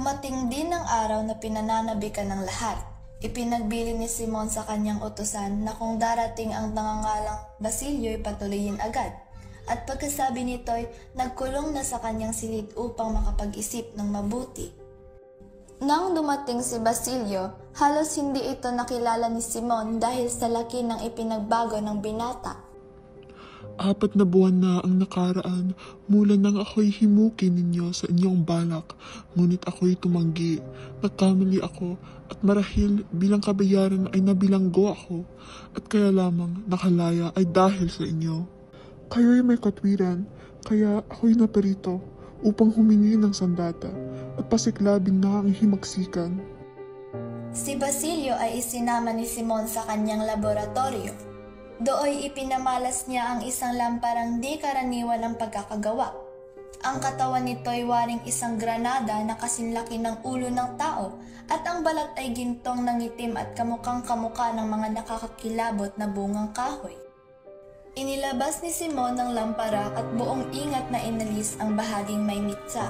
Dumating din ang araw na pinananabikan ng lahat. Ipinagbili ni Simon sa kanyang utusan na kung darating ang nangangalang Basilio ay patuloyin agad. At pagkasabi nito'y nagkulong na sa kanyang silid upang makapag-isip ng mabuti. Nang dumating si Basilio, halos hindi ito nakilala ni Simon dahil sa laki ng ipinagbago ng binata. 4 na buwan na ang nakaraan mula nang ako'y himukin ninyo sa inyong balak, ngunit ako'y tumanggi. Nagkamali ako at marahil bilang kabayaran ay nabilanggo ako at kaya lamang nakalaya ay dahil sa inyo. Kayo'y may katwiran, kaya ako'y naparito upang humingi ng sandata at pasiklabin na ang himagsikan. Si Basilio ay isinama ni Simon sa kanyang laboratorio. Dooy ipinamalas niya ang isang lamparang di karaniwan ng pagkakagawa. Ang katawan nito'y waring isang granada na kasinlaki ng ulo ng tao at ang balat ay gintong nangitim at kamukhang-kamukha ng mga nakakakilabot na bungang kahoy. Inilabas ni Simon ng lampara at buong ingat na inalis ang bahaging may mitsa.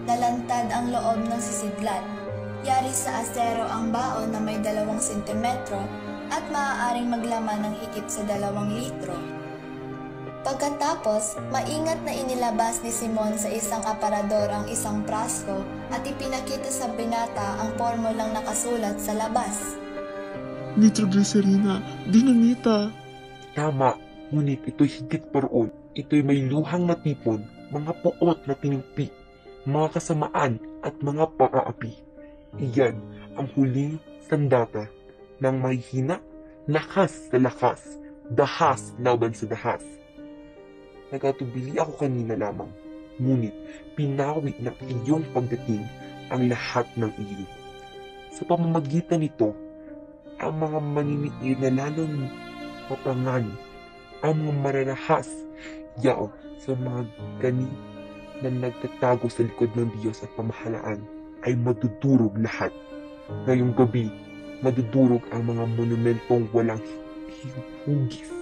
Nalantad ang loob ng sisidlan. Yari sa asero ang baon na may 2 sentimetro at maaaring maglaman ng higit sa 2 litro. Pagkatapos, maingat na inilabas ni Simon sa isang aparador ang isang prasko at ipinakita sa binata ang formulang nakasulat sa labas. Nitroglycerina, dinamita. Tama, ngunit ito'y higit pa roon. Ito'y may luhang natipon, mga puot na tinimpi, mga kasamaan at mga pang-aapi. Iyan ang huling sandata ng may hina, lakas sa lakas, dahas laban sa dahas. Nagkatubili ako kanina lamang, ngunit pinawi ng iyong pagdating ang lahat ng iyo. Sa pamamagitan nito, ang mga maniniid na lalong mapangani, ang mga mararahas, yaw sa mga gani na nagtatago sa likod ng Diyos at pamahalaan ay madudurog lahat. Ngayong gabi, madudurog ang mga monumentong walang hugis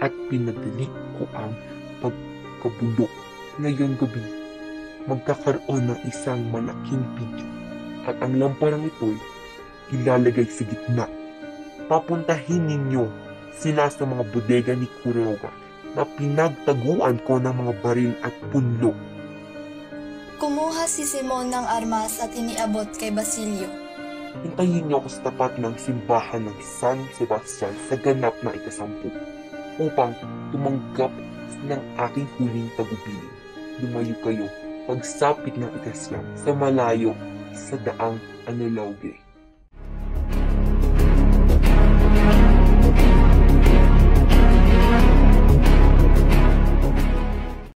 at pinadali ko ang pagkabulok. Ngayong gabi, magkakaroon ng isang malaking video at ang lamparang ito'y ilalagay sa gitna. Papuntahin ninyo sila sa mga bodega ni Quiroga na pinagtaguan ko ng mga baril at punlo. Kumuha si Simon ng armas at iniabot kay Basilio. Hintayin niyo ako sa tapat ng simbahan ng San Sebastian sa ganap na ika-10 upang tumanggap ng aking huling tagubilin. Lumayo kayo pagsapit ng ika-9 sa malayo sa daang Anilauge.